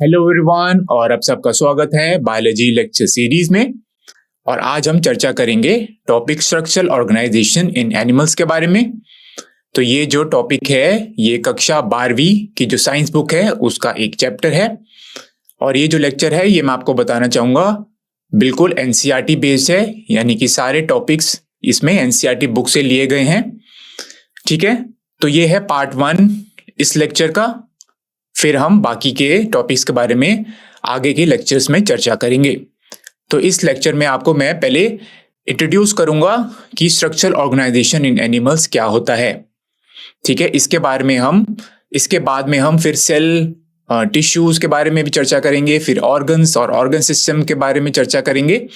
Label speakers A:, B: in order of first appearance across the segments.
A: Hello everyone और आप सबका स्वागत है बायोलॉजी लेक्चर सीरीज में। और आज हम चर्चा करेंगे टॉपिक स्ट्रक्चरल ऑर्गेनाइजेशन इन एनिमल्स के बारे में। तो ये जो टॉपिक है ये कक्षा 12वीं की जो साइंस बुक है उसका एक चैप्टर है। और ये जो लेक्चर है ये मैं आपको बताना चाहूँगा बिल्कुल एनसीईआरटी बेस्ड है, यानी कि सारे टॉपिक्स इसमें एनसीईआरटी बुक से लिए गए हैं। ठीक है, तो ये है पार्ट 1 इस लेक्चर का। फिर हम बाकी के टॉपिक्स के बारे में आगे के लेक्चर्स में चर्चा करेंगे। तो इस लेक्चर में आपको मैं पहले इंट्रोड्यूस करूंगा कि स्ट्रक्चरल ऑर्गेनाइजेशन इन एनिमल्स क्या होता है। ठीक है, इसके बाद में हम फिर सेल टिश्यूज के बारे में भी चर्चा करेंगे, फिर ऑर्गन्स और ऑर्गन सिस्टम के बारे में चर्चा करेंगे।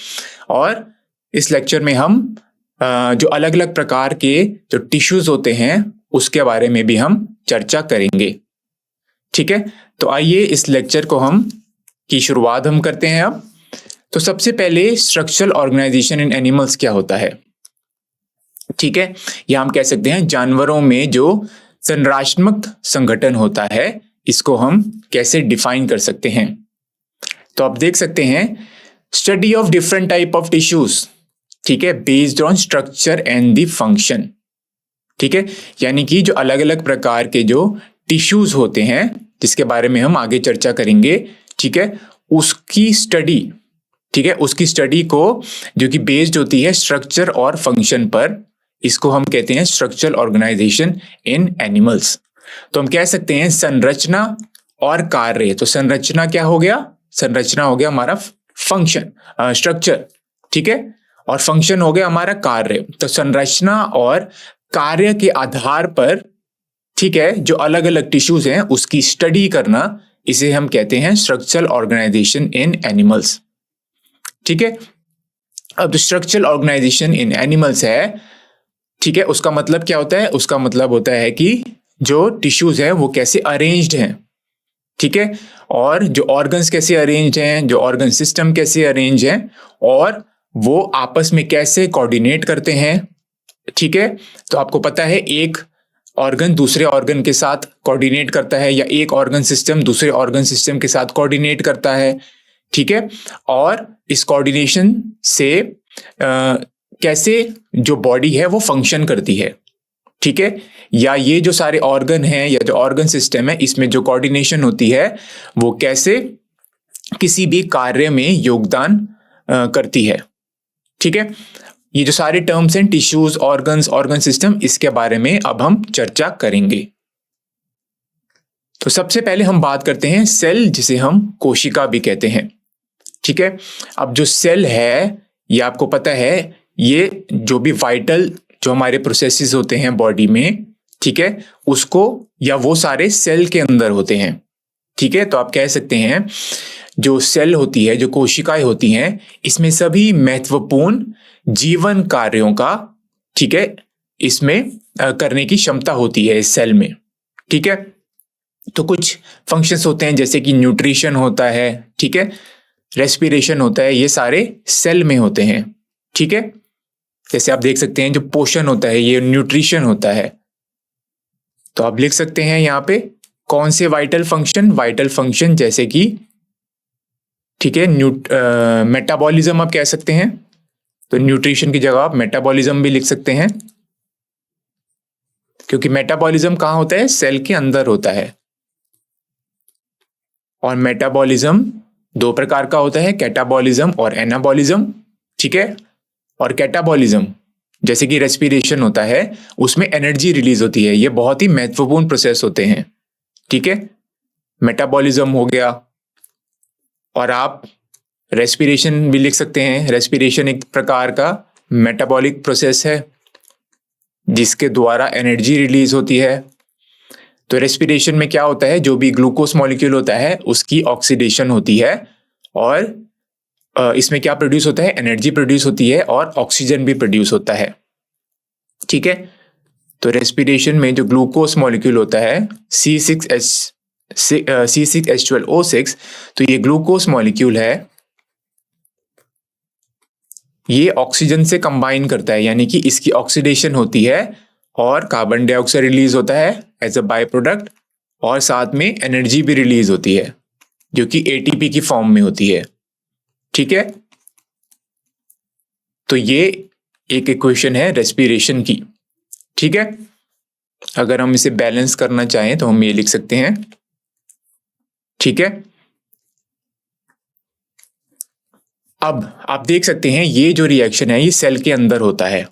A: और इस लेक्चर में हम जो अलग अलग प्रकार के जो टिश्यूज होते हैं उसके बारे में भी हम चर्चा करेंगे। ठीक है, तो आइए इस लेक्चर को की शुरुआत हम करते हैं अब। तो सबसे पहले स्ट्रक्चरल ऑर्गेनाइजेशन इन एनिमल्स क्या होता है। ठीक है, या हम कह सकते हैं जानवरों में जो संरचनात्मक संगठन होता है इसको हम कैसे डिफाइन कर सकते हैं। तो आप देख सकते हैं study of different type of tissues, ठीक है, based on structure and the function. ठीक है, यानी कि जो अलग अलग प्रकार के जो टिश्यूज होते हैं जिसके बारे में हम आगे चर्चा करेंगे, ठीक है, उसकी स्टडी, ठीक है, उसकी स्टडी को जो कि बेस्ड होती है स्ट्रक्चर और फंक्शन पर, इसको हम कहते हैं स्ट्रक्चरल ऑर्गेनाइजेशन इन एनिमल्स। तो हम कह सकते हैं संरचना और कार्य। तो संरचना क्या हो गया? संरचना हो गया हमारा फंक्शन स्ट्रक्चर, ठीक है, और फंक्शन हो गया हमारा कार्य। तो संरचना और कार्य के आधार पर, ठीक है, जो अलग अलग टिश्यूज हैं उसकी स्टडी करना, इसे हम कहते हैं स्ट्रक्चरल ऑर्गेनाइजेशन इन एनिमल्स। ठीक है, अब जो स्ट्रक्चरल ऑर्गेनाइजेशन इन एनिमल्स है, ठीक है, उसका मतलब क्या होता है? उसका मतलब होता है कि जो टिश्यूज हैं वो कैसे अरेंज्ड हैं, ठीक है, और जो ऑर्गन्स कैसे अरेंज्ड हैं, जो ऑर्गन सिस्टम कैसे अरेंज हैं, और वो आपस में कैसे कोऑर्डिनेट करते हैं। ठीक है, तो आपको पता है एक ऑर्गन दूसरे ऑर्गन के साथ कोऑर्डिनेट करता है, या एक ऑर्गन सिस्टम दूसरे ऑर्गन सिस्टम के साथ कोऑर्डिनेट करता है। ठीक है, और इस कोऑर्डिनेशन से कैसे जो बॉडी है वो फंक्शन करती है। ठीक है, या ये जो सारे ऑर्गन हैं या जो ऑर्गन सिस्टम है इसमें जो कोऑर्डिनेशन होती है वो कैसे किसी भी कार्य में योगदान करती है। ठीक है, ये जो सारे टर्म्स हैं टिश्यूज, ऑर्गन्स, ऑर्गन सिस्टम, इसके बारे में अब हम चर्चा करेंगे। तो सबसे पहले हम बात करते हैं सेल, जिसे हम कोशिका भी कहते हैं। ठीक है, अब जो सेल है ये आपको पता है ये जो भी वाइटल जो हमारे प्रोसेसेस होते हैं बॉडी में, ठीक है, उसको या वो सारे सेल के अंदर होते हैं। ठीक है, तो आप कह सकते हैं जो सेल होती है, जो कोशिकाएं होती हैं, इसमें सभी महत्वपूर्ण जीवन कार्यों का, ठीक है, इसमें करने की क्षमता होती है इस सेल में। ठीक है, तो कुछ फंक्शंस होते हैं जैसे कि न्यूट्रिशन होता है, ठीक है, रेस्पिरेशन होता है, ये सारे सेल में होते हैं। ठीक है, जैसे आप देख सकते हैं जो पोषण होता है ये न्यूट्रिशन होता है। तो आप लिख सकते हैं यहाँ पे कौन से वाइटल फंक्शन जैसे कि, ठीक है, मेटाबॉलिज्म आप कह सकते हैं। तो न्यूट्रिशन की जगह आप मेटाबॉलिज्म भी लिख सकते हैं, क्योंकि मेटाबॉलिज्म कहाँ होता है? सेल के अंदर होता है। और मेटाबॉलिज्म दो प्रकार का होता है, कैटाबॉलिज्म और एनाबॉलिज्म। ठीक है, और कैटाबॉलिज्म जैसे कि रेस्पिरेशन होता है उसमें एनर्जी रिलीज होती है, ये बहुत ही महत्वपूर्ण प्रोसेस होते हैं। ठीक है, मेटाबॉलिज्म हो गया, और आप रेस्पिरेशन भी लिख सकते हैं। रेस्पिरेशन एक प्रकार का मेटाबॉलिक प्रोसेस है जिसके द्वारा एनर्जी रिलीज होती है। तो रेस्पिरेशन में क्या होता है? जो भी ग्लूकोज मॉलिक्यूल होता है उसकी ऑक्सीडेशन होती है, और इसमें क्या प्रोड्यूस होता है? एनर्जी प्रोड्यूस होती है और ऑक्सीजन भी प्रोड्यूस होता है। ठीक है, तो रेस्पिरेशन में जो ग्लूकोज मॉलिक्यूल होता है C6H12O6, तो ये ग्लूकोज मॉलिक्यूल है, ये ऑक्सीजन से कंबाइन करता है, यानी कि इसकी ऑक्सीडेशन होती है और कार्बन डाइऑक्साइड रिलीज होता है एज अ बाय प्रोडक्ट, और साथ में एनर्जी भी रिलीज होती है जो कि एटीपी की फॉर्म में होती है। ठीक है, तो ये एक इक्वेशन है रेस्पिरेशन की। ठीक है, अगर हम इसे बैलेंस करना चाहें तो हम ये लिख सकते हैं। ठीक है, अब आप देख सकते हैं ये जो रिएक्शन है ये सेल के अंदर होता है।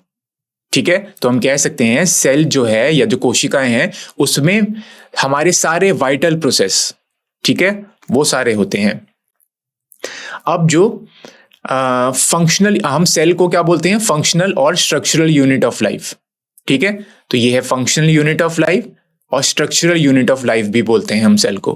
A: ठीक है, तो हम कह सकते हैं सेल जो है या जो कोशिकाएं हैं उसमें हमारे सारे वाइटल प्रोसेस, ठीक है, वो सारे होते हैं। अब जो फंक्शनल, हम सेल को क्या बोलते हैं, फंक्शनल और स्ट्रक्चरल यूनिट ऑफ लाइफ। ठीक है, तो ये है फंक्शनल यूनिट ऑफ लाइफ और स्ट्रक्चरल यूनिट ऑफ लाइफ भी बोलते हैं हम सेल को।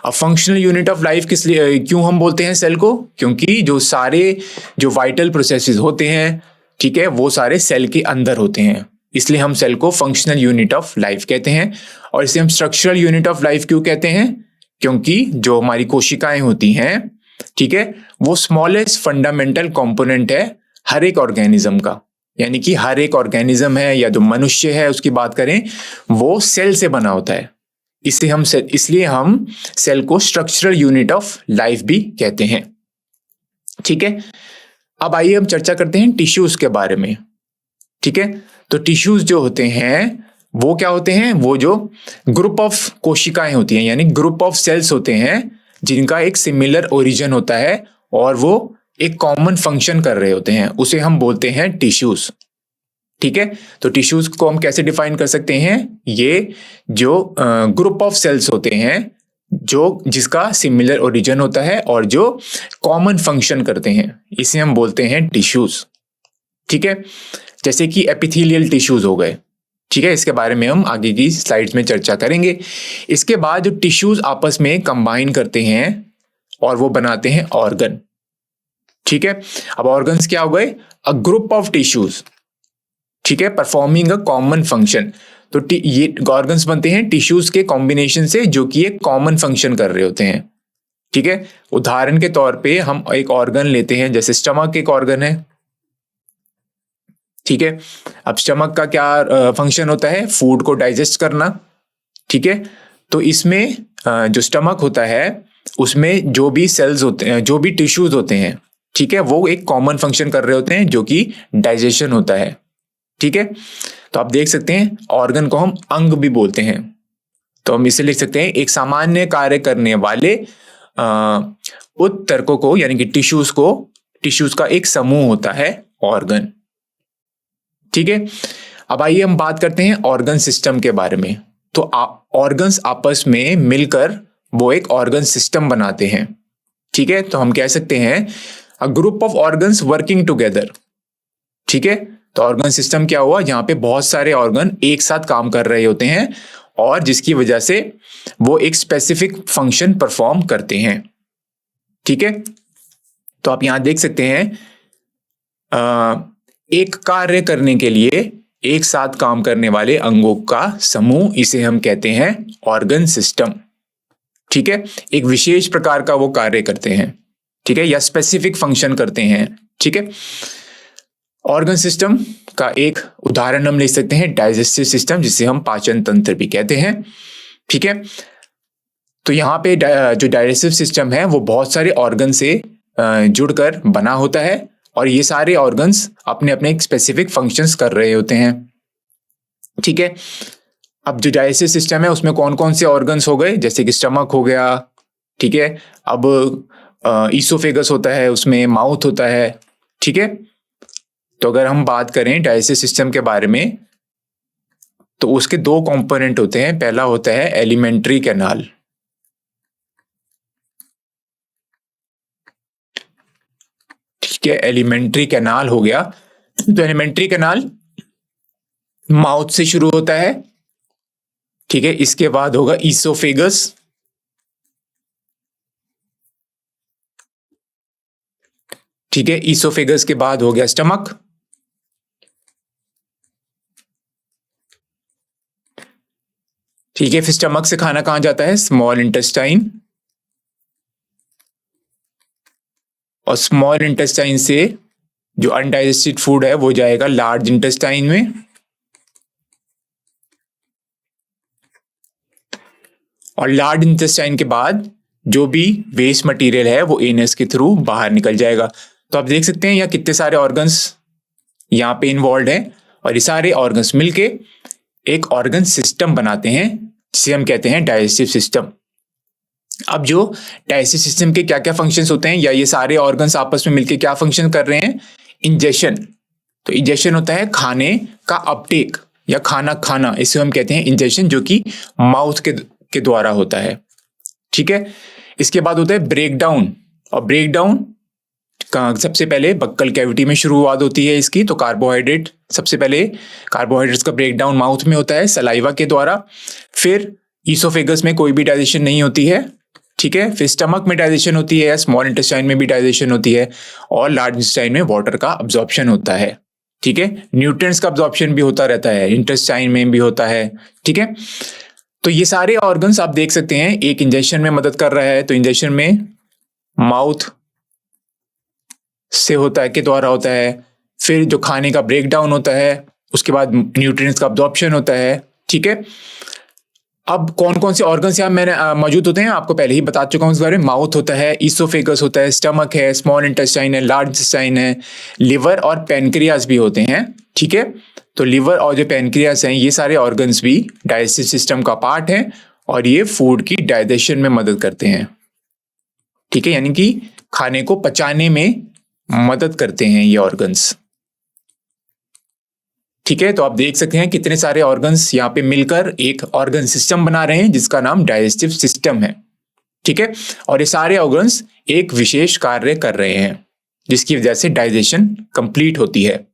A: अब फंक्शनल यूनिट ऑफ लाइफ किस लिए, क्यों हम बोलते हैं सेल को, क्योंकि जो सारे जो वाइटल प्रोसेसेस होते हैं, ठीक है, वो सारे सेल के अंदर होते हैं, इसलिए हम सेल को फंक्शनल यूनिट ऑफ लाइफ कहते हैं। और इसे हम स्ट्रक्चरल यूनिट ऑफ लाइफ क्यों कहते हैं, क्योंकि जो हमारी कोशिकाएं होती हैं, ठीक है, वो स्मॉलेस्ट फंडामेंटल कंपोनेंट है हर एक ऑर्गेनिज्म का। यानी कि हर एक ऑर्गेनिज्म है या जो मनुष्य है उसकी बात करें, वो सेल से बना होता है। इसलिए हम सेल को स्ट्रक्चरल यूनिट ऑफ लाइफ भी कहते हैं। ठीक है, अब आइए हम चर्चा करते हैं टिश्यूज के बारे में। ठीक है, तो टिश्यूज जो होते हैं वो क्या होते हैं, वो जो ग्रुप ऑफ कोशिकाएं होती हैं, यानी ग्रुप ऑफ सेल्स होते हैं जिनका एक सिमिलर ओरिजिन होता है और वो एक कॉमन फंक्शन कर रहे होते हैं, उसे हम बोलते हैं टिश्यूज। ठीक है, तो टिश्यूज को हम कैसे डिफाइन कर सकते हैं, ये जो ग्रुप ऑफ सेल्स होते हैं जो जिसका सिमिलर ओरिजिन होता है और जो कॉमन फंक्शन करते हैं, इसे हम बोलते हैं टिश्यूज। ठीक है, जैसे कि एपिथेलियल टिश्यूज हो गए। ठीक है, इसके बारे में हम आगे की स्लाइड्स में चर्चा करेंगे। इसके बाद जो टिश्यूज आपस में कंबाइन करते हैं और वो बनाते हैं ऑर्गन। ठीक है, अब ऑर्गन्स क्या हो गए, अ ग्रुप ऑफ टिश्यूज, ठीक है, परफॉर्मिंग अ कॉमन फंक्शन। तो ये ऑर्गन्स बनते हैं टिश्यूज के कॉम्बिनेशन से जो कि एक कॉमन फंक्शन कर रहे होते हैं। ठीक है, उदाहरण के तौर पे हम एक ऑर्गन लेते हैं, जैसे स्टमक एक ऑर्गन है। ठीक है, अब स्टमक का क्या फंक्शन होता है, फूड को डाइजेस्ट करना। ठीक है, तो इसमें जो स्टमक होता है उसमें जो भी सेल्स होते हैं, जो भी टिश्यूज होते हैं, ठीक है, वो एक कॉमन फंक्शन कर रहे होते हैं जो कि डाइजेशन होता है। ठीक है, तो आप देख सकते हैं ऑर्गन को हम अंग भी बोलते हैं। तो हम इसे लिख सकते हैं एक सामान्य कार्य करने वाले उत्तरकों को, यानी कि टिश्यूज का एक समूह होता है ऑर्गन। ठीक है, अब आइए हम बात करते हैं ऑर्गन सिस्टम के बारे में। तो ऑर्गन्स आपस में मिलकर वो एक ऑर्गन सिस्टम बनाते हैं। ठीक है, तो हम कह सकते हैं a group of organs working together. ठीक है, तो ऑर्गन सिस्टम क्या हुआ, जहां पे बहुत सारे ऑर्गन एक साथ काम कर रहे होते हैं और जिसकी वजह से वो एक स्पेसिफिक फंक्शन परफॉर्म करते हैं। ठीक है, तो आप यहां देख सकते हैं एक कार्य करने के लिए एक साथ काम करने वाले अंगों का समूह, इसे हम कहते हैं ऑर्गन सिस्टम। ठीक है, एक विशेष प्रकार का वो कार्य करते हैं, ठीक है, या स्पेसिफिक फंक्शन करते हैं। ठीक है, ऑर्गन सिस्टम का एक उदाहरण हम ले सकते हैं डाइजेस्टिव सिस्टम, जिसे हम पाचन तंत्र भी कहते हैं। ठीक है, तो यहाँ पे जो डाइजेस्टिव सिस्टम है वो बहुत सारे ऑर्गन से जुड़कर बना होता है और ये सारे ऑर्गन्स अपने अपने एक स्पेसिफिक फंक्शंस कर रहे होते हैं। ठीक है, अब जो डाइजेस्टिव सिस्टम है उसमें कौन कौन से ऑर्गन्स हो गए, जैसे कि स्टमक हो गया। ठीक है, अब ईसोफेगस होता है, उसमें माउथ होता है। ठीक है, तो अगर हम बात करें डाइजेस्टिव सिस्टम के बारे में तो उसके दो कंपोनेंट होते हैं। पहला होता है एलिमेंट्री कैनाल। ठीक है, एलिमेंट्री कैनाल हो गया। तो एलिमेंट्री कैनाल माउथ से शुरू होता है। ठीक है, इसके बाद होगा ईसोफेगस। ठीक है, ईसोफेगस के बाद हो गया स्टमक। ठीक है, फिर स्टमक से खाना कहां जाता है, स्मॉल इंटेस्टाइन, और स्मॉल इंटेस्टाइन से जो अनडाइजेस्टेड फूड है वो जाएगा लार्ज इंटेस्टाइन में, और लार्ज इंटेस्टाइन के बाद जो भी वेस्ट मटेरियल है वो एनस के थ्रू बाहर निकल जाएगा। तो आप देख सकते हैं यहाँ कितने सारे ऑर्गन्स यहाँ पे इन्वॉल्व है, और ये सारे ऑर्गन्स मिलके एक ऑर्गन सिस्टम बनाते हैं जिसे हम कहते हैं डाइजेस्टिव सिस्टम। अब जो डाइजेस्टिव सिस्टम के क्या क्या फंक्शंस होते हैं, या ये सारे ऑर्गन्स आपस में मिलके क्या फंक्शन कर रहे हैं? इंजेशन। तो इंजेशन होता है खाने का अपटेक या खाना खाना, इसे हम कहते हैं इंजेशन, जो कि माउथ के द्वारा होता है। ठीक है, इसके बाद होता है ब्रेक डाउन, और ब्रेक डाउन सबसे पहले बक्कल कैविटी में शुरुआत होती है इसकी। तो कार्बोहाइड्रेट, सबसे पहले कार्बोहाइड्रेट्स का ब्रेक डाउन माउथ में होता है सलाइवा के द्वारा। फिर ईसोफेगस में कोई भी डाइजेशन नहीं होती है। ठीक है, फिर स्टमक में डाइजेशन होती है, स्मॉल इंटेस्टाइन में भी डाइजेशन होती है, और लार्ज इंटेस्टाइन में वाटर का अब्जॉर्प्शन होता है। ठीक है, न्यूट्रिएंट्स का अब्जॉर्प्शन भी होता रहता है, इंटेस्टाइन में भी होता है। ठीक है, तो ये सारे ऑर्गन्स आप देख सकते हैं एक इंजेक्शन में मदद कर रहा है। तो इंजेक्शन में माउथ से होता है, के द्वारा होता है। फिर जो खाने का ब्रेक डाउन होता है, उसके बाद न्यूट्रिएंट्स का अब्जॉर्प्शन होता है। ठीक है, अब कौन कौन से ऑर्गन्स यहाँ मैंने मौजूद होते हैं आपको पहले ही बता चुका हूँ इस बारे में। माउथ होता है, ईसोफेगस होता है, स्टमक है, स्मॉल इंटेस्टाइन है, लार्ज इंटेस्टाइन है, लिवर और पैनक्रियास भी होते हैं। ठीक है, तो लिवर और जो पैनक्रियास हैं ये सारे ऑर्गन्स भी डाइजेस्टिव सिस्टम का पार्ट हैं, और ये फूड की डाइजेशन में मदद करते हैं। ठीक है, यानी कि खाने को पचाने में मदद करते हैं ये ऑर्गन्स। ठीक है, तो आप देख सकते हैं कितने सारे ऑर्गन्स यहाँ पे मिलकर एक ऑर्गन सिस्टम बना रहे हैं जिसका नाम डाइजेस्टिव सिस्टम है। ठीक है, और ये सारे ऑर्गन्स एक विशेष कार्य कर रहे हैं जिसकी वजह से डाइजेशन कंप्लीट होती है।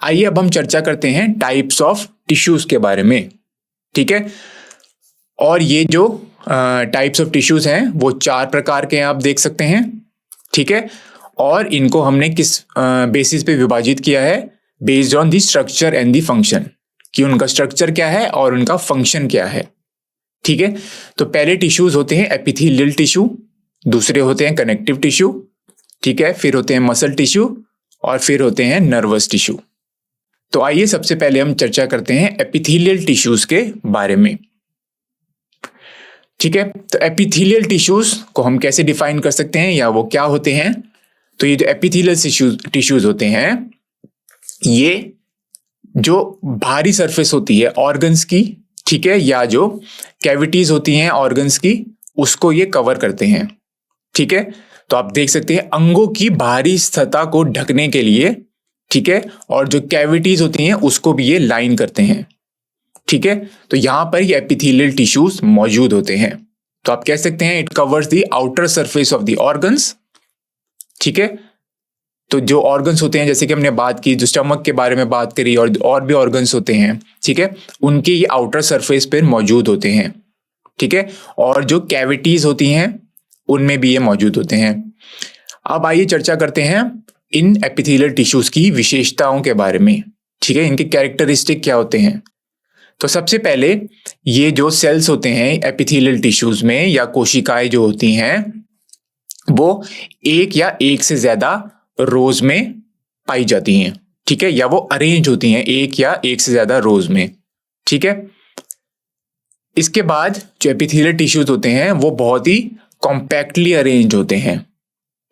A: आइए अब हम चर्चा करते हैं टाइप्स ऑफ टिश्यूज के बारे में। ठीक है, और ये जो टाइप्स ऑफ टिश्यूज हैं वो 4 प्रकार के हैं, आप देख सकते हैं। ठीक है, और इनको हमने किस बेसिस पे विभाजित किया है? Based on the structure and the function, कि उनका स्ट्रक्चर क्या है और उनका फंक्शन क्या है। ठीक है, तो पहले टिश्यूज होते हैं एपिथेलियल टिश्यू, दूसरे होते हैं कनेक्टिव टिश्यू। ठीक है, फिर होते हैं मसल टिश्यू, और फिर होते हैं नर्वस टिश्यू। तो आइए सबसे पहले हम चर्चा करते हैं एपिथेलियल टिश्यूज के बारे में। ठीक है, तो एपिथेलियल टिश्यूज को हम कैसे डिफाइन कर सकते हैं या वो क्या होते हैं? तो ये जो एपिथेलियल टिश्यूज होते हैं, ये जो भारी सरफेस होती है ऑर्गन्स की, ठीक है, या जो कैविटीज होती हैं ऑर्गन्स की, उसको ये कवर करते हैं। ठीक है, तो आप देख सकते हैं अंगों की बाहरी सतह को ढकने के लिए, ठीक है, और जो कैविटीज होती हैं उसको भी ये लाइन करते हैं। ठीक है, तो यहां पर ये एपिथेलियल टिश्यूज मौजूद होते हैं। तो आप कह सकते हैं it covers the outer surface of the organs. ठीक है, तो जो ऑर्गन्स होते हैं, जैसे कि हमने बात की, जो स्टमक के बारे में बात करी, और भी ऑर्गन्स होते हैं, ठीक है, उनके ये आउटर सरफेस पर मौजूद होते हैं। ठीक है, और जो कैविटीज होती हैं उनमें भी ये मौजूद होते हैं। अब आइए चर्चा करते हैं इन एपिथेलियल टिश्यूज की विशेषताओं के बारे में। ठीक है, इनके कैरेक्टरिस्टिक क्या होते हैं? तो सबसे पहले ये जो सेल्स होते हैं एपिथेलियल टिश्यूज में, या कोशिकाएं जो होती हैं, वो एक या एक से ज्यादा रोज में पाई जाती हैं। ठीक है, या वो अरेंज होती हैं एक या एक से ज्यादा रोज में। ठीक है, इसके बाद जो एपिथेलियल टिश्यूज होते हैं वो बहुत ही कॉम्पैक्टली अरेंज होते हैं।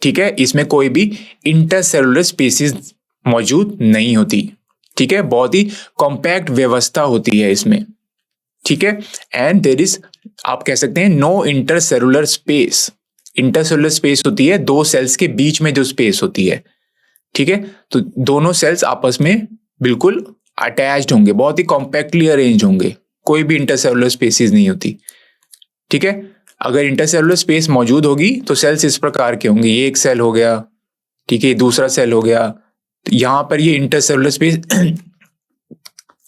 A: ठीक है, इसमें कोई भी इंटरसेलुलर स्पेसिस मौजूद नहीं होती। ठीक है, बहुत ही कॉम्पैक्ट व्यवस्था होती है इसमें। ठीक है, एंड देयर इज, आप कह सकते हैं, no intercellular space. Intercellular space होती है दो सेल्स के बीच में जो स्पेस होती है। ठीक है, तो दोनों सेल्स आपस में बिल्कुल अटैच्ड होंगे, बहुत ही कॉम्पैक्टली अरेंज होंगे, कोई भी इंटरसेलुलर स्पेसिस नहीं होती। ठीक है, अगर इंटरसेलुलर स्पेस मौजूद होगी तो सेल्स इस प्रकार के होंगे, ये एक सेल हो गया, ठीक है, दूसरा सेल हो गया, तो यहां पर ये इंटरसेलुलर स्पेस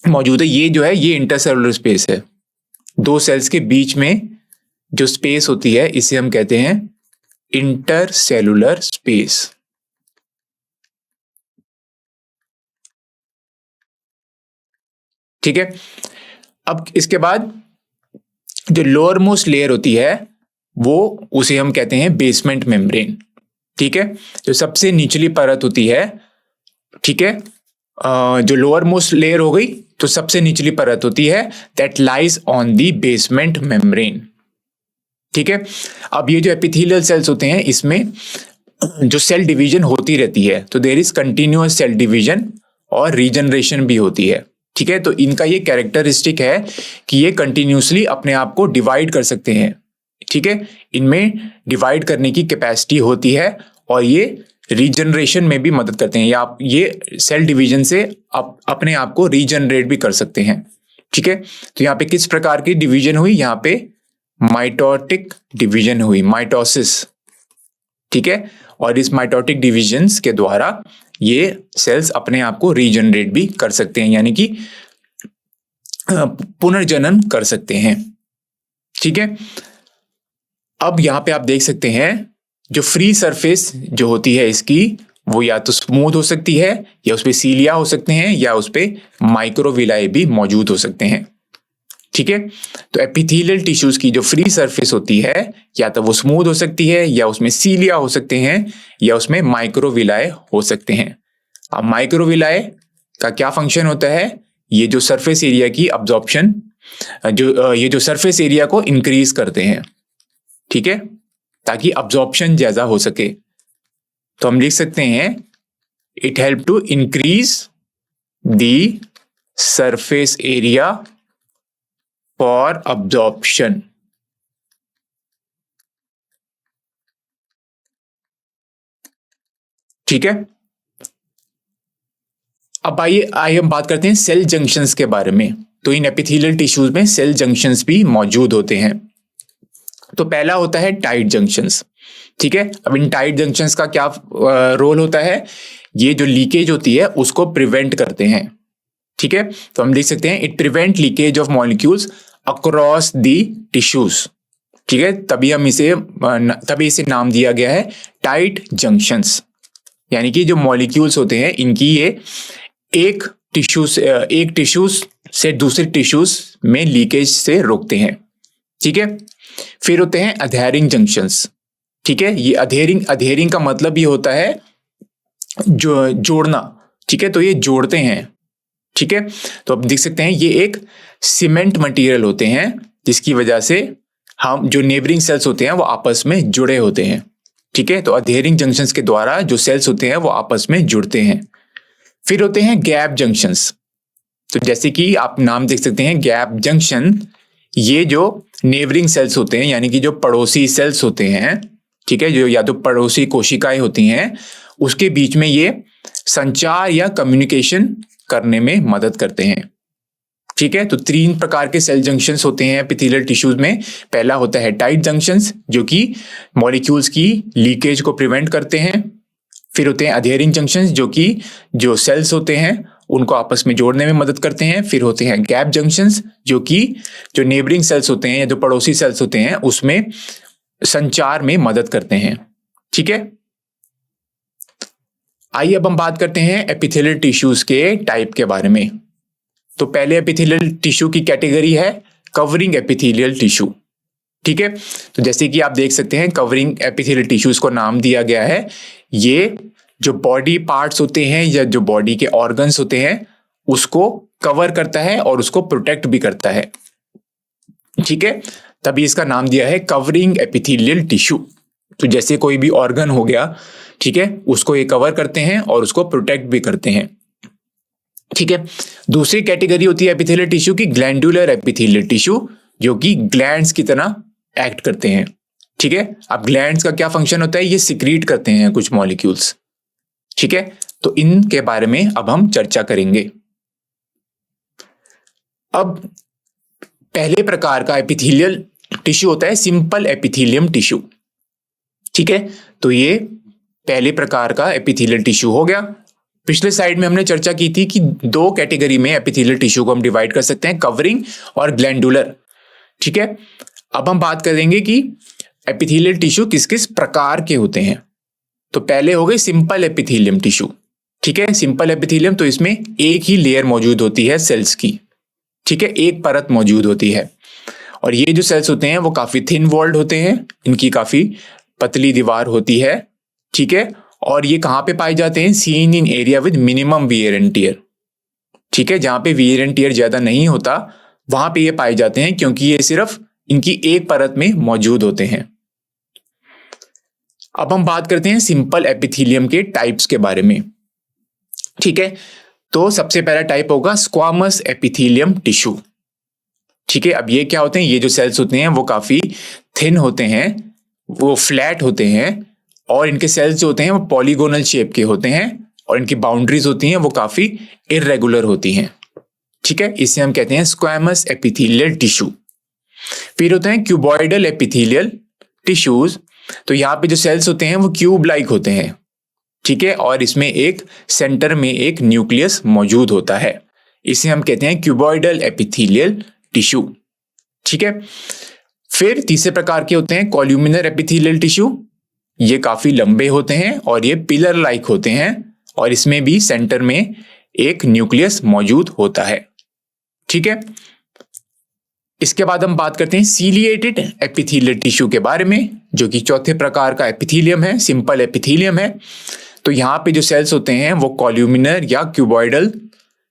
A: मौजूद है। ये जो है ये इंटरसेलुलर स्पेस है, दो सेल्स के बीच में जो स्पेस होती है इसे हम कहते हैं इंटरसेलुलर स्पेस। ठीक है, अब इसके बाद जो लोअर मोस्ट लेयर होती है वो उसे हम कहते हैं बेसमेंट मेम्ब्रेन। ठीक है, जो सबसे निचली परत होती है, ठीक है, जो लोअर मोस्ट लेयर हो गई, तो सबसे निचली परत होती है that lies on the basement membrane. ठीक है। अब ये जो एपिथेलियल सेल्स होते हैं इसमें जो सेल डिवीजन होती रहती है, तो there is continuous cell division और रीजनरेशन भी होती है। ठीक है, तो इनका ये कैरेक्टरिस्टिक है कि ये कंटिन्यूसली अपने आप को डिवाइड कर सकते हैं। ठीक है, इनमें डिवाइड करने की कैपेसिटी होती है और ये रीजनरेशन में भी मदद करते हैं, या ये सेल डिवीजन से अपने आप को रीजनरेट भी कर सकते हैं। ठीक है, तो यहाँ पे किस प्रकार की डिवीजन हुई, यहाँ पे माइटोटिक डिवीजन हुई, माइटोसिस। ठीक है, और इस माइटोटिक डिविजन्स के द्वारा ये सेल्स अपने आप को रीजनरेट भी कर सकते हैं, यानी कि पुनर्जनन कर सकते हैं। ठीक है, अब यहां पे आप देख सकते हैं जो फ्री सरफेस जो होती है इसकी, वो या तो स्मूथ हो सकती है, या उस पे सीलिया हो सकते हैं, या उस पे माइक्रोविलाई भी मौजूद हो सकते हैं। ठीक है, तो एपिथेलियल टिश्यूज की जो फ्री सरफेस होती है या तो वो स्मूथ हो सकती है, या उसमें सीलिया हो सकते हैं, या उसमें माइक्रोविलाई हो सकते हैं। अब माइक्रोविलाई का क्या फंक्शन होता है, ये जो सरफेस एरिया की अब्जॉर्प्शन, ये जो सरफेस एरिया को इंक्रीज करते हैं। ठीक है, ताकि अब्जॉर्प्शन ज्यादा हो सके। तो हम लिख सकते हैं it help to increase the surface area for absorption. ठीक है, अब आइए हम बात करते हैं सेल जंक्शंस के बारे में। तो इन एपिथेलियल टिश्यूज में सेल जंक्शंस भी मौजूद होते हैं। तो पहला होता है टाइट जंक्शंस। ठीक है, अब इन टाइट जंक्शंस का क्या रोल होता है, ये जो लीकेज होती है उसको प्रिवेंट करते हैं। ठीक है, तो हम लिख सकते हैं it prevent leakage of molecules across the tissues. ठीक है, तभी इसे नाम दिया गया है टाइट जंक्शंस, यानी कि जो मॉलिक्यूल्स होते हैं इनकी ये एक टिश्यूज से दूसरे टिश्यूज में लीकेज से रोकते हैं। ठीक है, फिर होते हैं अधेरिंग जंक्शंस। ठीक है, ये अधेरिंग का मतलब ये होता है जो जोड़ना। ठीक है, तो ये जोड़ते हैं। ठीक है, तो आप देख सकते हैं ये एक सीमेंट मटेरियल होते हैं जिसकी वजह से हम जो नेबरिंग सेल्स होते हैं वो आपस में जुड़े होते हैं। ठीक है, तो अधेरिंग जंक्शंस के द्वारा जो सेल्स होते हैं वो आपस में जुड़ते हैं। फिर होते हैं गैप जंक्शंस। तो जैसे कि आप नाम देख सकते हैं गैप जंक्शन, ये जो नेबरिंग सेल्स होते हैं यानी कि जो पड़ोसी सेल्स होते हैं, ठीक है, जो या तो पड़ोसी कोशिकाएं होती हैं, उसके बीच में ये संचार या कम्युनिकेशन करने में मदद करते हैं। ठीक है, तो 3 प्रकार के सेल जंक्शंस होते हैं एपिथेलियल टिश्यूज में। पहला होता है टाइट जंक्शंस जो कि मॉलिक्यूल्स की लीकेज को प्रिवेंट करते हैं। फिर होते हैं अधेरिंग जंक्शंस जो कि जो सेल्स होते हैं उनको आपस में जोड़ने में मदद करते हैं। फिर होते हैं गैप जंक्शंस जो कि जो नेबरिंग सेल्स होते हैं या जो पड़ोसी सेल्स होते हैं उसमें संचार में मदद करते हैं। ठीक है, आइए अब हम बात करते हैं एपिथेलियल टिश्यूज के टाइप के बारे में। तो पहले एपिथेलियल टिश्यू की कैटेगरी है कवरिंग एपिथेलियल टिश्यू। ठीक है, तो जैसे कि आप देख सकते हैं कवरिंग एपिथेलियल टिश्यूज को नाम दिया गया है, ये जो बॉडी पार्ट्स होते हैं या जो बॉडी के ऑर्गन्स होते हैं उसको कवर करता है और उसको प्रोटेक्ट भी करता है। ठीक है, तभी इसका नाम दिया है कवरिंग एपिथेलियल टिश्यू। तो जैसे कोई भी ऑर्गन हो गया, ठीक है, उसको ये कवर करते हैं और उसको प्रोटेक्ट भी करते हैं। ठीक है, दूसरी कैटेगरी होती है एपिथेलियल टिश्यू की ग्लैंडुलर एपिथेलियल टिश्यू जो कि ग्लैंड्स की तरह एक्ट करते हैं। ठीक है, अब ग्लैंड्स का क्या फंक्शन होता है, ये सिक्रीट करते हैं कुछ मॉलिक्यूल्स। ठीक है, तो इनके बारे में अब हम चर्चा करेंगे। अब पहले प्रकार का एपिथेलियल टिश्यू होता है सिंपल एपिथेलियम टिश्यू। ठीक है, तो ये पहले प्रकार का एपिथेलियल टिश्यू हो गया। पिछले साइड में हमने चर्चा की थी कि 2 कैटेगरी में एपिथेलियल टिश्यू को हम डिवाइड कर सकते हैं, कवरिंग और ग्लैंडुलर। ठीक है, अब हम बात करेंगे कि एपिथेलियल टिश्यू किस किस प्रकार के होते हैं। तो पहले हो गए सिंपल एपिथेलियम टिश्यू। ठीक है, सिंपल एपिथेलियम तो इसमें एक ही लेयर मौजूद होती है सेल्स की। ठीक है, एक परत मौजूद होती है और ये जो सेल्स होते हैं वो काफी थिन वॉल्ड होते हैं, इनकी काफी पतली दीवार होती है। ठीक है, और ये कहां पे पाए जाते हैं, seen in area with minimum wear and tear. ठीक है, जहां पे वियर एंड टियर ज्यादा नहीं होता वहां पे ये पाए जाते हैं क्योंकि ये सिर्फ इनकी एक परत में मौजूद होते हैं। अब हम बात करते हैं सिंपल एपिथेलियम के टाइप्स के बारे में। ठीक है, तो सबसे पहला टाइप होगा स्क्वामस एपिथेलियम टिश्यू। ठीक है, अब ये क्या होते हैं, ये जो सेल्स होते हैं वो काफी थिन होते हैं, वो फ्लैट होते हैं, और इनके सेल्स जो होते हैं वो पॉलीगोनल शेप के होते हैं, और इनकी बाउंड्रीज होती हैं वो काफी इरेगुलर होती हैं। ठीक है, इसे हम कहते हैं स्क्वामस एपिथेलियल टिश्यू। फिर होते हैं क्यूबॉइडल एपिथेलियल टिश्यूज। तो यहाँ पे जो सेल्स होते हैं वो क्यूब लाइक होते हैं। ठीक है, और इसमें एक सेंटर में एक न्यूक्लियस मौजूद होता है, इसे हम कहते हैं क्यूबॉइडल एपिथेलियल टिश्यू। ठीक है, फिर तीसरे प्रकार के होते हैं कॉल्यूमिनर एपिथेलियल टिश्यू। ये काफी लंबे होते हैं और ये पिलर लाइक होते हैं, और इसमें भी सेंटर में एक न्यूक्लियस मौजूद होता है। ठीक है, इसके बाद हम बात करते हैं सीलिएटेड एपिथेलियल टिश्यू के बारे में, जो कि चौथे प्रकार का एपिथेलियम है, सिंपल एपिथेलियम है। तो यहाँ पे जो सेल्स होते हैं वो कॉल्यूमिनर या क्यूबॉइडल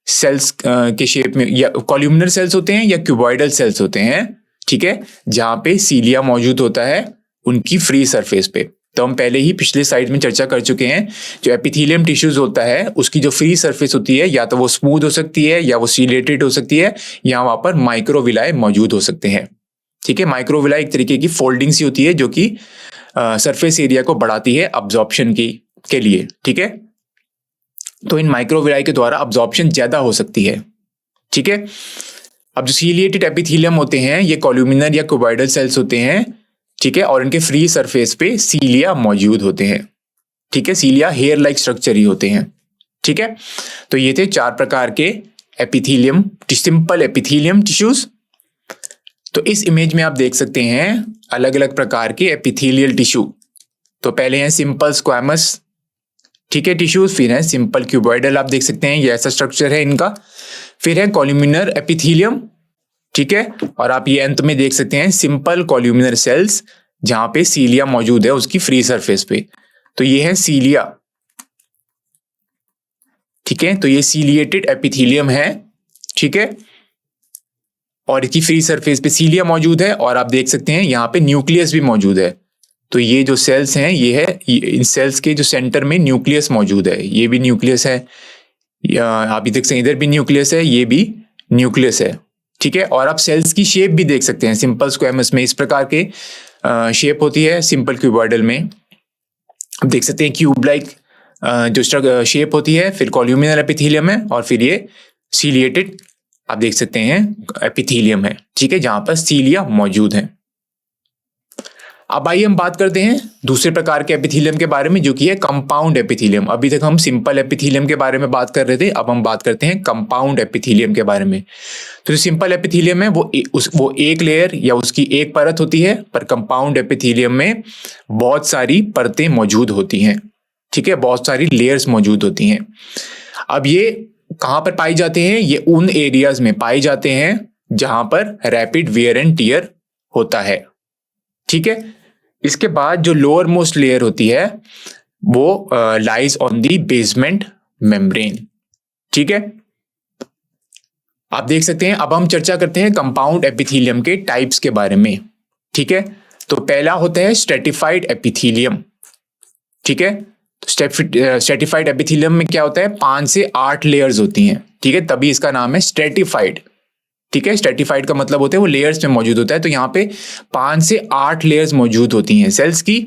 A: सेल्स के शेप में, या कॉल्यूमिनर सेल्स होते हैं या क्यूबॉइडल सेल्स होते हैं। ठीक है, जहाँ पे सीलिया मौजूद होता है उनकी फ्री सरफेस पे। तो हम पहले ही पिछले स्लाइड में चर्चा कर चुके हैं, जो एपिथेलियम टिश्यूज होता है उसकी जो फ्री सरफेस होती है या तो वो स्मूथ हो सकती है, या वो सीलिएटेड हो सकती है, या वहां पर माइक्रोविलाई मौजूद हो सकते हैं। ठीक है, माइक्रोविलाई एक तरीके की फोल्डिंग सी होती है जो कि सरफेस एरिया को बढ़ाती है अब्जॉर्प्शन के लिए। ठीक है, तो इन माइक्रोविलाई के द्वारा अब्जॉर्प्शन ज्यादा हो सकती है। ठीक है, अब जो सीलिएटेड एपिथेलियम होते हैं ये कॉल्यूमिनर या क्यूबॉइडल सेल्स होते हैं। ठीक है, और इनके फ्री सरफेस पे सीलिया मौजूद होते हैं। ठीक है, सीलिया हेयर लाइक स्ट्रक्चर ही होते हैं। ठीक है, तो ये थे 4 प्रकार के एपिथेलियम, सिंपल एपिथेलियम टिश्यूज। तो इस इमेज में आप देख सकते हैं अलग अलग प्रकार के एपिथेलियल टिश्यू। तो पहले हैं सिंपल स्क्वामस, ठीक है, टिश्यूज, फिर है सिंपल क्यूबॉइडल, आप देख सकते हैं ये ऐसा स्ट्रक्चर है इनका। फिर है कॉल्यूमिनर एपिथेलियम। ठीक है, और आप ये अंत में देख सकते हैं सिंपल कॉल्यूमिनर सेल्स, जहां पे सीलिया मौजूद है उसकी फ्री सरफेस पे। तो ये है सीलिया। ठीक है, तो ये सीलिएटेड एपिथेलियम है। ठीक है, और इसकी फ्री सरफेस पे सीलिया मौजूद है, और आप देख सकते हैं यहाँ पे न्यूक्लियस भी मौजूद है। तो ये जो सेल्स हैं ये है, इन सेल्स के जो सेंटर में न्यूक्लियस मौजूद है, ये भी न्यूक्लियस है, आप भी देख सकते हैं इधर भी न्यूक्लियस है, ये भी न्यूक्लियस है। ठीक है, और आप सेल्स की शेप भी देख सकते हैं, सिंपल स्क्वामस में इस प्रकार के शेप होती है, सिंपल क्यूबॉइडल में आप देख सकते हैं क्यूब लाइक जो शेप होती है। फिर कॉल्यूमिनर एपिथेलियम है, और फिर ये सीलिएटेड आप देख सकते हैं एपिथेलियम है। ठीक है, जहां पर सीलिया मौजूद है। अब आइए हम बात करते हैं दूसरे प्रकार के एपिथेलियम के बारे में, जो कि है कंपाउंड एपिथेलियम। अभी तक हम सिंपल एपिथेलियम के बारे में बात कर रहे थे, अब हम बात करते हैं कंपाउंड एपिथेलियम के बारे में। तो जो सिंपल एपिथेलियम है वो एक लेयर या उसकी एक परत होती है, पर कंपाउंड एपिथेलियम में बहुत सारी परतें मौजूद होती हैं। ठीक है, बहुत सारी लेयर्स मौजूद होती हैं। अब ये कहां पर पाई जाते हैं, ये उन एरियाज में पाए जाते हैं जहां पर रैपिड वियर एंड टियर होता है। ठीक है, इसके बाद जो लोअर मोस्ट लेयर होती है वो lies on the basement membrane. ठीक है, आप देख सकते हैं। अब हम चर्चा करते हैं कंपाउंड एपिथेलियम के टाइप्स के बारे में। ठीक है, तो पहला होता है स्ट्रेटिफाइड एपिथेलियम। ठीक है, तो स्ट्रेटिफाइड एपिथेलियम में क्या होता है, 5 से 8 लेयर्स होती हैं। ठीक है, तभी इसका नाम है स्ट्रेटिफाइड। ठीक है, स्ट्रेटिफाइड का मतलब होता है वो लेयर्स में मौजूद होता है। तो यहाँ पे 5 से 8 लेयर्स मौजूद होती हैं सेल्स की।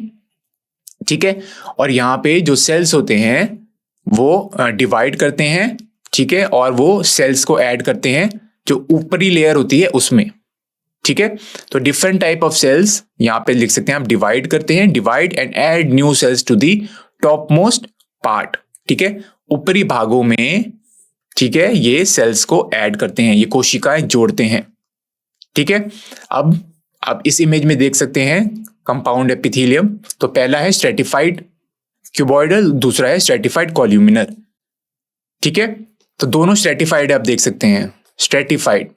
A: ठीक है, और यहाँ पे जो सेल्स होते हैं वो डिवाइड करते हैं। ठीक है, और वो सेल्स को ऐड करते हैं जो ऊपरी लेयर होती है उसमें। ठीक है, तो डिफरेंट टाइप ऑफ सेल्स यहाँ पे लिख सकते हैं आप, डिवाइड करते हैं, divide and add new cells to the top most part. ठीक है, ऊपरी भागों में, ठीक है, ये सेल्स को ऐड करते हैं, ये कोशिकाएं जोड़ते हैं। ठीक है, अब इस इमेज में देख सकते हैं कंपाउंड एपिथेलियम। तो पहला है स्ट्रेटिफाइड क्यूबॉइडल, दूसरा है स्ट्रेटिफाइड कॉल्यूमिनर। ठीक है, तो दोनों स्ट्रेटिफाइड आप देख सकते हैं, स्ट्रेटिफाइड।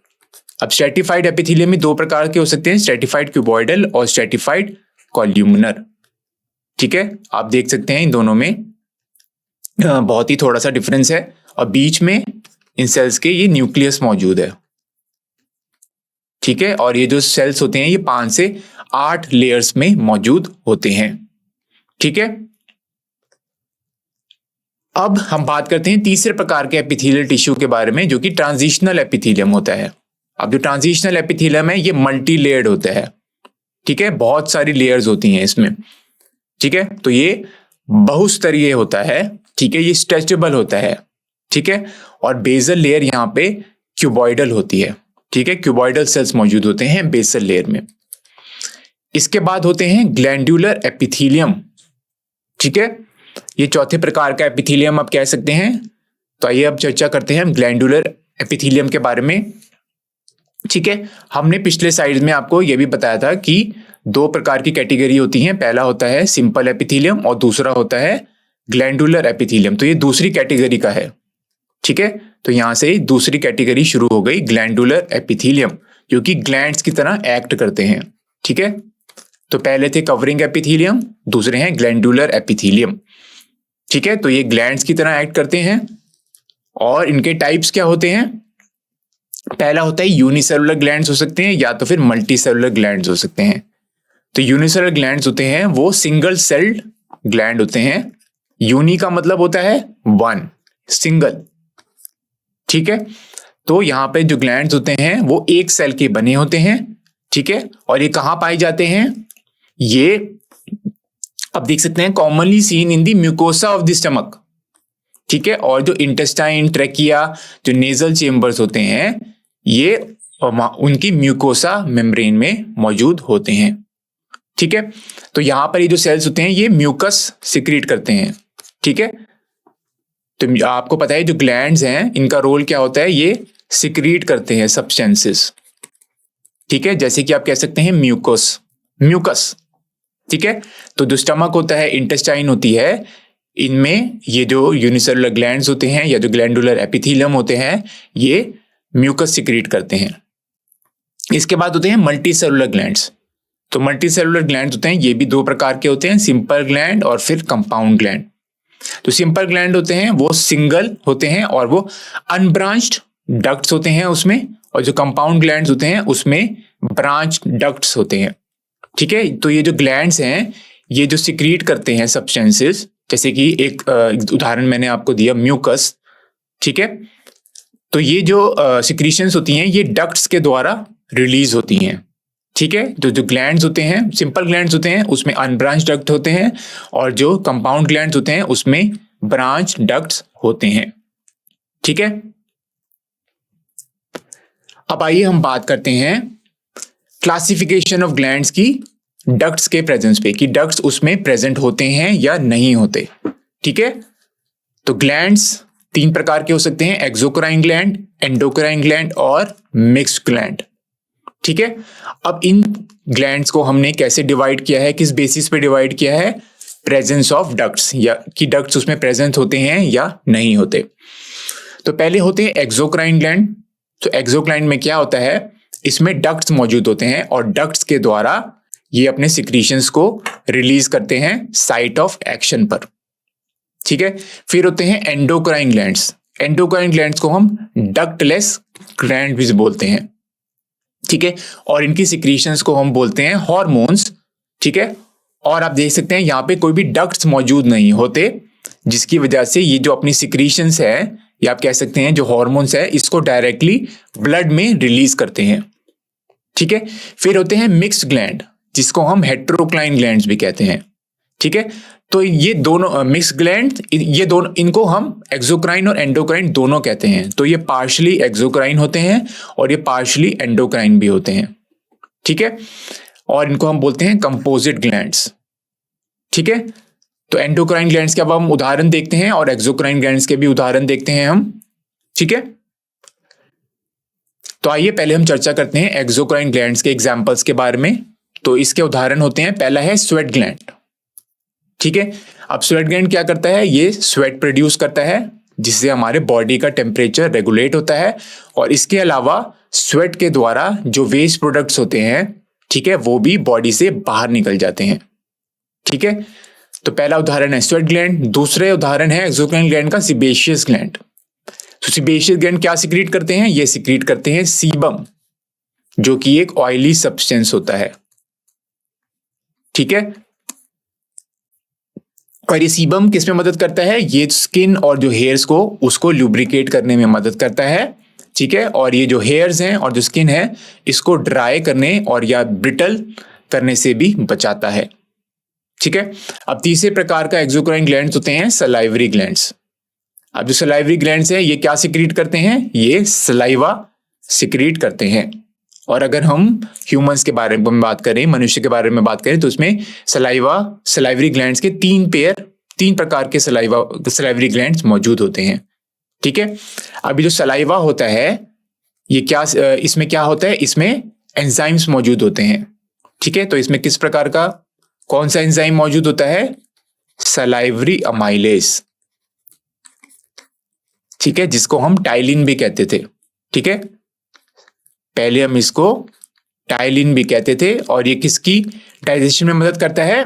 A: अब स्ट्रेटिफाइड एपिथेलियम में 2 प्रकार के हो सकते हैं, स्ट्रेटिफाइड क्यूबॉइडल और स्ट्रेटिफाइड कॉल्यूमिनर। ठीक है, आप देख सकते हैं इन दोनों में बहुत ही थोड़ा सा डिफरेंस है, और बीच में इन सेल्स के ये न्यूक्लियस मौजूद है। ठीक है, और ये जो सेल्स होते हैं ये 5 से 8 लेयर्स में मौजूद होते हैं। ठीक है, अब हम बात करते हैं तीसरे प्रकार के एपिथेलियल टिश्यू के बारे में, जो कि ट्रांजिशनल एपिथेलियम होता है। अब जो ट्रांजिशनल एपिथेलियम है ये मल्टी लेयर्ड होता है। ठीक है, बहुत सारी लेयर्स होती हैं इसमें। ठीक है, तो ये बहुस्तरीय होता है। ठीक है, ये स्ट्रेचेबल होता है। ठीक है, और बेसल लेयर यहाँ पे क्यूबॉइडल होती है। ठीक है, क्यूबॉइडल सेल्स मौजूद होते हैं बेसल लेयर में। इसके बाद होते हैं ग्लैंडुलर एपिथेलियम। ठीक है, ये चौथे प्रकार का एपिथेलियम आप कह सकते हैं। तो आइए अब चर्चा करते हैं ग्लैंडुलर एपिथेलियम के बारे में। ठीक है, हमने पिछले स्लाइड में आपको यह भी बताया था कि 2 प्रकार की कैटेगरी होती हैं। पहला होता है सिंपल एपिथेलियम और दूसरा होता है ग्लैंडुलर एपिथेलियम। तो ये दूसरी कैटेगरी का है। ठीक है, तो यहां से दूसरी कैटेगरी शुरू हो गई, ग्लैंडुलर एपिथेलियम, जो कि ग्लैंड्स की तरह एक्ट करते हैं। ठीक है, तो पहले थे कवरिंग एपिथेलियम, दूसरे हैं ग्लैंडुलर एपिथेलियम। ठीक है, तो ये ग्लैंड्स की तरह एक्ट करते हैं और इनके टाइप्स क्या होते हैं। पहला होता है यूनिसेलुलर ग्लैंड्स हो सकते हैं या तो फिर मल्टी सेलुलर ग्लैंड्स हो सकते हैं। तो यूनिसेलुलर ग्लैंड्स होते हैं वो सिंगल सेल्ड ग्लैंड होते हैं। यूनि का मतलब होता है 1, सिंगल। ठीक है, तो यहां पे जो ग्लैंड्स होते हैं वो एक सेल के बने होते हैं। ठीक है, और ये कहां पाए जाते हैं, ये आप देख सकते हैं commonly seen in the mucosa of the stomach. ठीक है, और जो इंटेस्टाइन, ट्रेकिया, जो नेजल चेम्बर्स होते हैं ये उनकी म्यूकोसा मेम्ब्रेन में मौजूद होते हैं। ठीक है, तो यहां पर ये जो सेल्स होते हैं ये म्यूकस सिक्रीट करते हैं। ठीक है, तो आपको पता है जो ग्लैंड्स हैं इनका रोल क्या होता है, ये सिक्रीट करते हैं सब्सटेंसेस। ठीक है, जैसे कि आप कह सकते हैं म्यूकस। ठीक है, तो जो स्टमक होता है, इंटेस्टाइन होती है, इनमें ये जो यूनिसेलुलर ग्लैंड्स होते हैं या जो ग्लैंडुलर एपिथेलियम होते हैं ये म्यूकस सिक्रीट करते हैं। इसके बाद होते हैं मल्टी सेलुलर ग्लैंड्स। तो मल्टी सेलुलर ग्लैंड्स होते हैं ये भी 2 प्रकार के होते हैं, सिंपल ग्लैंड और फिर कंपाउंड ग्लैंड। तो सिंपल ग्लैंड होते हैं वो सिंगल होते हैं और वो अनब्रांच्ड डक्ट्स होते हैं उसमें, और जो कंपाउंड ग्लैंड्स होते हैं उसमें ब्रांच डक्ट्स होते हैं। ठीक है, तो ये जो ग्लैंड्स हैं ये जो सिक्रीट करते हैं सब्सटेंसेस, जैसे कि एक उदाहरण मैंने आपको दिया म्यूकस। ठीक है, तो ये जो सिक्रीशंस होती हैं ये डक्ट्स के द्वारा रिलीज होती हैं। ठीक है, जो ग्लैंड्स होते हैं, सिंपल ग्लैंड्स होते हैं उसमें अनब्रांच डक्ट होते हैं और जो कंपाउंड ग्लैंड्स होते हैं उसमें ब्रांच डक्ट्स होते हैं। ठीक है, अब आइए हम बात करते हैं क्लासिफिकेशन ऑफ ग्लैंड्स की डक्ट्स के प्रेजेंस पे, कि डक्ट्स उसमें प्रेजेंट होते हैं या नहीं होते। ठीक है, तो ग्लैंड्स 3 प्रकार के हो सकते हैं, एक्सोक्राइन ग्लैंड, एंडोक्राइन ग्लैंड और मिक्स्ड ग्लैंड। ठीक है, अब इन ग्लैंड्स को हमने कैसे डिवाइड किया है, किस बेसिस पे डिवाइड किया है, प्रेजेंस ऑफ डक्ट्स, या कि डक्ट्स उसमें प्रेजेंट होते हैं या नहीं होते। तो पहले होते हैं एक्सोक्राइन ग्लैंड। तो एक्सोक्राइन में क्या होता है, इसमें डक्ट्स मौजूद होते हैं और डक्ट्स के द्वारा ये अपने सिक्रीशंस को रिलीज करते हैं साइट ऑफ एक्शन पर। ठीक है, फिर होते हैं एंडोक्राइन ग्लैंड्स। एंडोक्राइन ग्लैंड्स को हम डक्टलेस ग्लैंड भी बोलते हैं। ठीक है, और इनकी सिक्रीशंस को हम बोलते हैं हार्मोन्स। ठीक है, और आप देख सकते हैं यहाँ पे कोई भी डक्ट्स मौजूद नहीं होते, जिसकी वजह से ये जो अपनी सिक्रीशंस है या आप कह सकते हैं जो हार्मोन्स है इसको डायरेक्टली ब्लड में रिलीज करते हैं। ठीक है, फिर होते हैं मिक्स्ड ग्लैंड, जिसको हम हेटेरोक्लाइन ग्लैंड्स भी कहते हैं। ठीक है, तो ये दोनों मिक्स ग्लैंड, ये दोनों, इनको हम एक्सोक्राइन और एंडोक्राइन दोनों कहते हैं। तो ये पार्शली एक्सोक्राइन होते हैं और ये पार्शली एंडोक्राइन भी होते हैं। ठीक है, और इनको हम बोलते हैं कंपोजिट ग्लैंड्स। ठीक है, तो एंडोक्राइन ग्लैंड्स के अब हम उदाहरण देखते हैं और एक्सोक्राइन ग्लैंड्स के भी उदाहरण देखते हैं हम। ठीक है, तो आइए पहले हम चर्चा करते हैं एक्सोक्राइन ग्लैंड्स के एग्जांपल्स के बारे में। तो इसके उदाहरण होते हैं, पहला है स्वेट ग्लैंड। ठीक है, अब स्वेट ग्लैंड क्या करता है, ये स्वेट प्रोड्यूस करता है जिससे हमारे बॉडी का टेम्परेचर रेगुलेट होता है, और इसके अलावा स्वेट के द्वारा जो वेस्ट प्रोडक्ट्स होते हैं, ठीक है, वो भी बॉडी से बाहर निकल जाते हैं। ठीक है, तो पहला उदाहरण है स्वेट ग्लैंड। दूसरे उदाहरण है एक्सोक्राइन ग्लैंड का सीबेशियस ग्लैंड। तो सीबेशियस ग्लैंड क्या सिक्रीट करते हैं, ये सिक्रीट करते हैं सीबम। जो कि एक ऑयली सब्सटेंस होता है, ठीक है। और ये सीबम किस में मदद करता है? ये स्किन और जो हेयर्स को उसको लुब्रिकेट करने में मदद करता है, ठीक है। और ये जो हेयर्स हैं और जो स्किन है इसको ड्राई करने और या ब्रिटल करने से भी बचाता है, ठीक है। अब तीसरे प्रकार का एक्सोक्राइन ग्लैंड्स होते हैं सलाइवरी ग्लैंड्स। अब जो सलाइवरी ग्लैंड्स हैं ये क्या सिक्रीट करते हैं? ये सलाइवा सिक्रीट करते हैं। और अगर हम ह्यूमंस के बारे में बात करें, मनुष्य के बारे में बात करें, तो उसमें सलाइवरी ग्लैंड्स के तीन प्रकार के सलाइवरी ग्लैंड्स मौजूद होते हैं, ठीक है। अभी जो सलाइवा होता है ये क्या, इसमें क्या होता है? इसमें एंजाइम्स मौजूद होते हैं, ठीक है। तो इसमें किस प्रकार का, कौन सा एंजाइम मौजूद होता है? सलाइवरी अमाइलेज, ठीक है, जिसको हम टाइलिन भी कहते थे, ठीक है। पहले हम इसको टाइलिन भी कहते थे। और ये किसकी डाइजेशन में मदद करता है?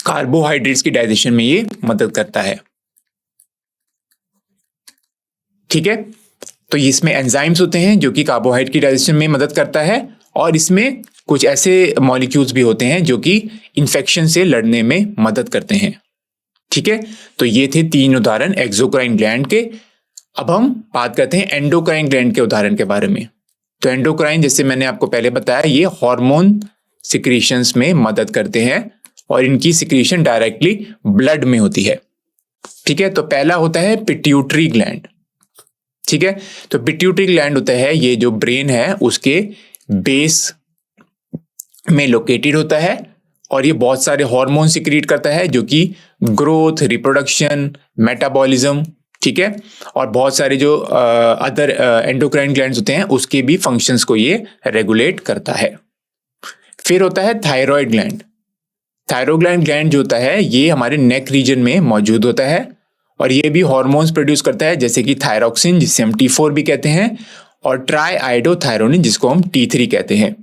A: कार्बोहाइड्रेट्स की डाइजेशन में ये मदद करता है, ठीक है। तो इसमें एंजाइम्स होते हैं जो कि कार्बोहाइड्रेट की डाइजेशन में मदद करता है। और इसमें कुछ ऐसे मॉलिक्यूल्स भी होते हैं जो कि इंफेक्शन से लड़ने में मदद करते हैं, ठीक है। तो ये थे 3 उदाहरण एक्सोक्राइन ग्लैंड के। अब हम बात करते हैं एंडोक्राइन ग्लैंड के उदाहरण के बारे में। तो एंडोक्राइन, जैसे मैंने आपको पहले बताया, ये हार्मोन सिक्रीशंस में मदद करते हैं और इनकी सिक्रीशन डायरेक्टली ब्लड में होती है, ठीक है। तो पहला होता है पिट्यूटरी ग्लैंड, ठीक है। तो पिट्यूटरी ग्लैंड होता है ये जो ब्रेन है उसके बेस में लोकेटेड होता है और ये बहुत सारे हार्मोन सिक्रीट करता है जो कि ग्रोथ, रिप्रोडक्शन, मेटाबॉलिज्म, ठीक है। और बहुत सारे जो अदर एंडोक्राइन ग्लैंड्स होते हैं उसके भी फंक्शंस को ये रेगुलेट करता है। फिर होता है थायराइड ग्लैंड। थायरोग्लैंड ग्लैंड जो होता है ये हमारे नेक रीजन में मौजूद होता है और ये भी हार्मोन्स प्रोड्यूस करता है, जैसे कि थायरोक्सिन जिसे हम T4 भी कहते हैं और ट्राईआइडोथायरोनिन जिसको हम T3 कहते हैं।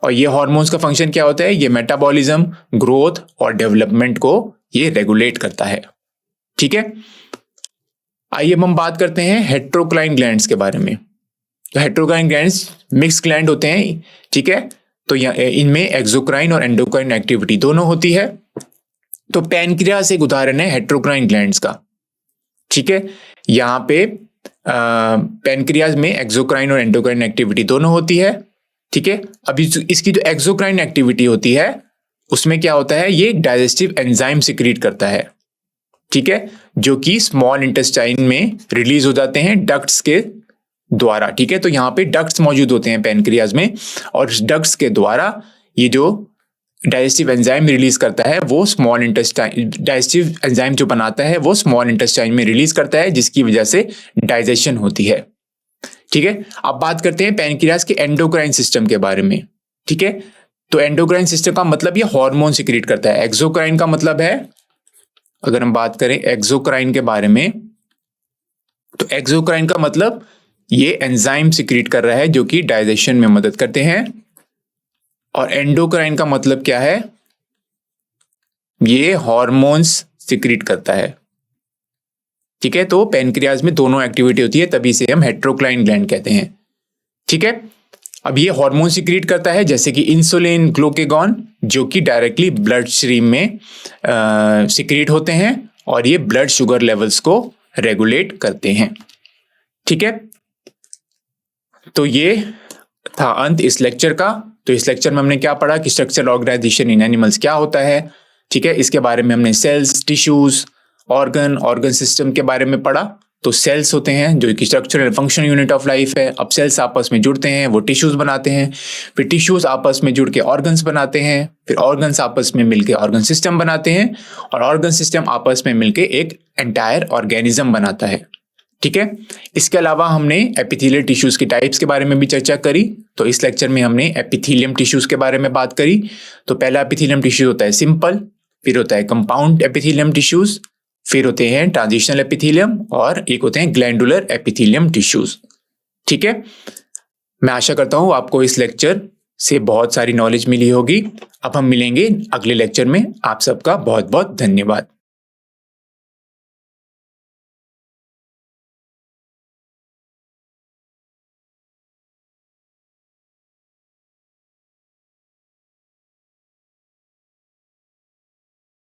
A: और ये हार्मोन्स का फंक्शन क्या होता है? ये मेटाबॉलिज्म, ग्रोथ और डेवलपमेंट को ये रेगुलेट करता है, ठीक है। आइए हम बात करते हैं हेट्रोक्राइन ग्लैंड्स के बारे में। तो हेट्रोक्राइन ग्लैंड्स मिक्स ग्लैंड होते हैं, ठीक है। तो इनमें एक्सोक्राइन और एंडोक्राइन एक्टिविटी दोनों होती है। तो पैनक्रियास एक उदाहरण है हेट्रोक्राइन ग्लैंड्स का, ठीक है। यहाँ पे पैनक्रियास में एक्सोक्राइन और एंडोक्राइन एक्टिविटी दोनों होती है, ठीक है। अभी इसकी जो एक्सोक्राइन एक्टिविटी होती है उसमें क्या होता है? ये डाइजेस्टिव एंजाइम सिक्रीट करता है, ठीक है, जो कि स्मॉल इंटेस्टाइन में रिलीज हो जाते हैं डक्ट्स के द्वारा, ठीक है। तो यहाँ पे डक्ट्स मौजूद होते हैं पैनक्रियाज में और डक्ट्स के द्वारा ये जो डाइजेस्टिव एंजाइम रिलीज करता है वो स्मॉल इंटेस्टाइन, डाइजेस्टिव एंजाइम जो बनाता है वो स्मॉल इंटेस्टाइन में रिलीज करता है जिसकी वजह से डाइजेशन होती है, ठीक है। अब बात करते हैं पैनक्रियाज के एंडोक्राइन सिस्टम के बारे में, ठीक है। तो एंडोक्राइन सिस्टम का मतलब ये हार्मोन सिक्रीट करता है। एक्सोक्राइन का मतलब है, अगर हम बात करें एक्सोक्राइन के बारे में, तो एक्सोक्राइन का मतलब ये एंजाइम सिक्रीट कर रहा है जो कि डाइजेशन में मदद करते हैं। और एंडोक्राइन का मतलब क्या है? ये हार्मोन्स सिक्रीट करता है, ठीक है। तो पैनक्रियाज में दोनों एक्टिविटी होती है, तभी से हम हेट्रोक्राइन ग्लैंड कहते हैं, ठीक है। अब ये हार्मोन सिक्रीट करता है जैसे कि इंसुलिन, ग्लूकेगॉन, जो कि डायरेक्टली ब्लड स्ट्रीम में सिक्रीट होते हैं और ये ब्लड शुगर लेवल्स को रेगुलेट करते हैं, ठीक है। तो ये था अंत इस लेक्चर का। तो इस लेक्चर में हमने क्या पढ़ा कि स्ट्रक्चरल ऑर्गेनाइजेशन इन एनिमल्स क्या होता है, ठीक है। इसके बारे में हमने सेल्स, टिश्यूज, ऑर्गन सिस्टम के बारे में पढ़ा। तो सेल्स होते हैं जो कि structural function unit of life है। अब सेल्स आपस में जुड़ते हैं, वो टिश्यूज बनाते हैं, फिर टिश्यूज आपस में जुड़ के ऑर्गन्स बनाते हैं, फिर ऑर्गन्स आपस में मिलके ऑर्गन सिस्टम बनाते हैं और ऑर्गन सिस्टम आपस में मिलके एक एंटायर ऑर्गेनिज्म बनाता है, ठीक है। इसके अलावा हमने एपिथेलियल टिश्यूज की टाइप्स के बारे में भी चर्चा करी। तो इस लेक्चर में हमने एपिथेलियम टिश्यूज के बारे में बात करी। तो पहला एपिथेलियम टिश्यू होता है सिंपल, फिर होता है कंपाउंड एपिथेलियम टिश्यूज, फिर होते हैं ट्रांजिशनल एपिथेलियम और एक होते हैं ग्लैंडुलर एपिथेलियम टिश्यूज, ठीक है। मैं आशा करता हूं आपको इस लेक्चर से बहुत सारी नॉलेज मिली होगी। अब हम मिलेंगे अगले लेक्चर में। आप सबका बहुत बहुत धन्यवाद।